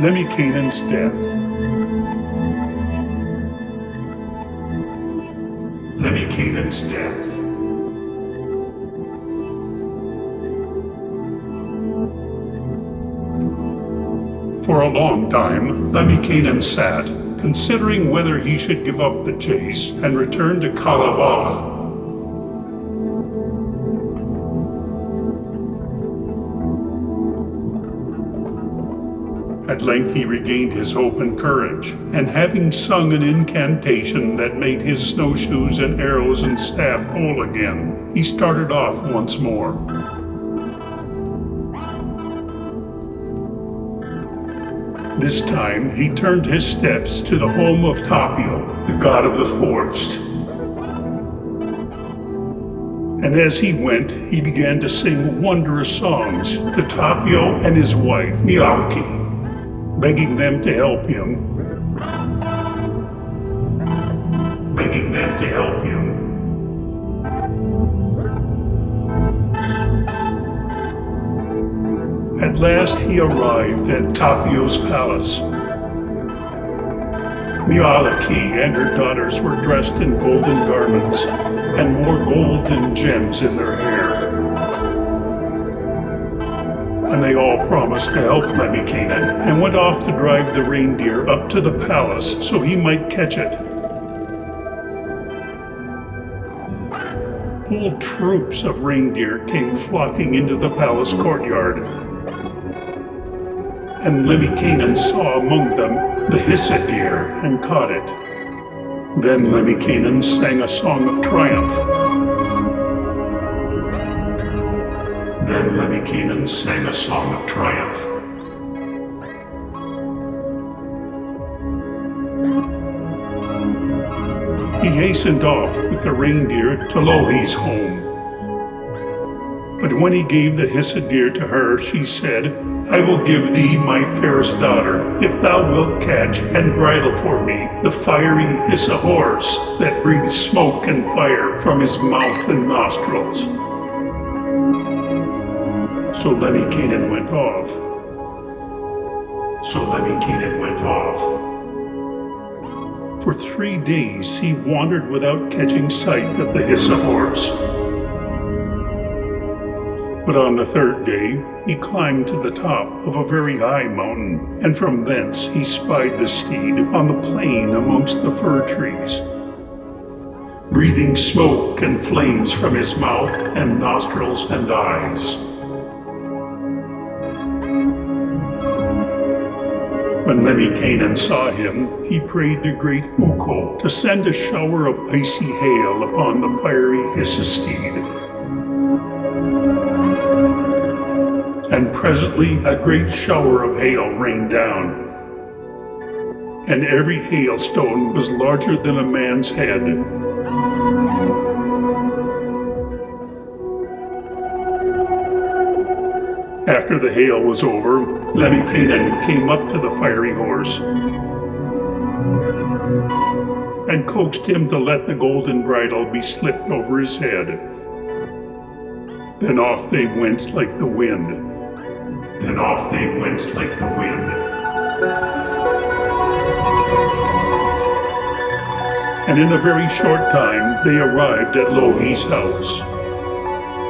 Lemminkäinen's death. Lemminkäinen's death. For a long time, Lemminkäinen sat, considering whether he should give up the chase and return to Kalevala. At length he regained his hope and courage, and having sung an incantation that made his snowshoes and arrows and staff whole again, he started off once more. This time he turned his steps to the home of Tapio, the god of the forest. And as he went, he began to sing wondrous songs to Tapio and his wife, Miyake, begging them to help him. Begging them to help him. At last he arrived at Tapio's palace. Miyake and her daughters were dressed in golden garments and wore gold and gems in their hair. And they all promised to help Lemminkäinen and went off to drive the reindeer up to the palace so he might catch it. Whole troops of reindeer came flocking into the palace courtyard. And Lemminkäinen saw among them the hyssop deer and caught it. Then Lemminkäinen sang a song of triumph. Then Lemminkäinen sang a song of triumph. He hastened off with the reindeer to Louhi's home. But when he gave the hyssop deer to her, she said, "I will give thee my fairest daughter, if thou wilt catch and bridle for me the fiery hyssop horse that breathes smoke and fire from his mouth and nostrils." So Lemminkäinen went off. So Lemminkäinen went off. For 3 days he wandered without catching sight of the hyssop horse. But on the 3rd day, he climbed to the top of a very high mountain, and from thence he spied the steed on the plain amongst the fir trees, breathing smoke and flames from his mouth and nostrils and eyes. When Lemminkäinen saw him, he prayed to great Ukko to send a shower of icy hail upon the fiery hyssop steed. And presently a great shower of hail rained down, and every hailstone was larger than a man's head. After the hail was over, Lemminkäinen came up to the fiery horse and coaxed him to let the golden bridle be slipped over his head. Then off they went like the wind. Then off they went like the wind. And in a very short time they arrived at Louhi's house.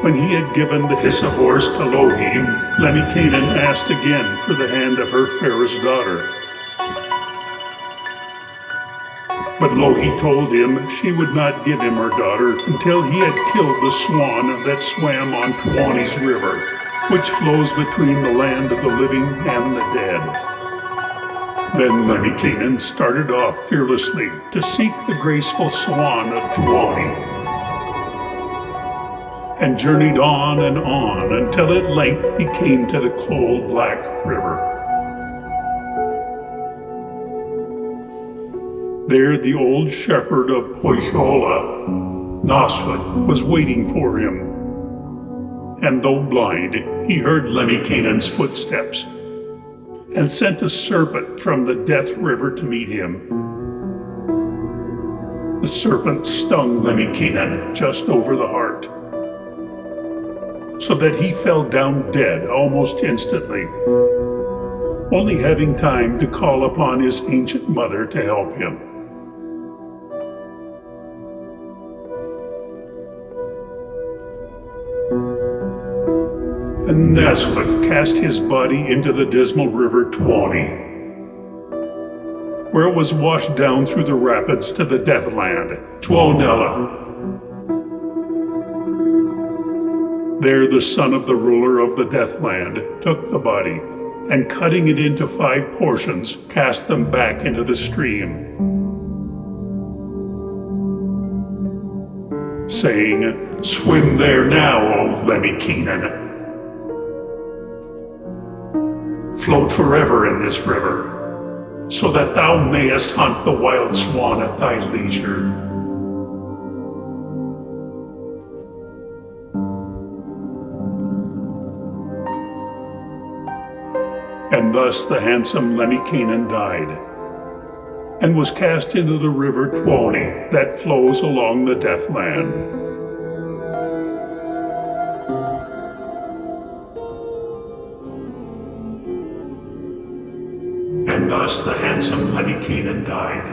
When he had given the hyssop horse to Louhi, Lemminkäinen asked again for the hand of her fairest daughter. But Louhi told him she would not give him her daughter until he had killed the swan that swam on Tuoni's river, which flows between the land of the living and the dead. Then Lemminkäinen started off fearlessly to seek the graceful swan of Tuoni, and journeyed on until at length he came to the cold black river. There the old shepherd of Pohjola, Naswood, was waiting for him. And though blind, he heard Lemminkäinen's footsteps, and sent a serpent from the Death River to meet him. The serpent stung Lemminkäinen just over the heart, so that he fell down dead almost instantly. only having time to call upon his ancient mother to help him. And that's what cast his body into the dismal river Tuoni, where it was washed down through the rapids to the Deathland, Tuonela. There the son of the ruler of the Deathland took the body, and cutting it into 5 portions, cast them back into the stream, saying, "Swim there now, O Lemminkäinen. Float forever in this river, so that thou mayest hunt the wild swan at thy leisure." And thus the handsome Lemminkäinen died, and was cast into the river Tuoni that flows along the Deathland. And thus the handsome Lemminkäinen died,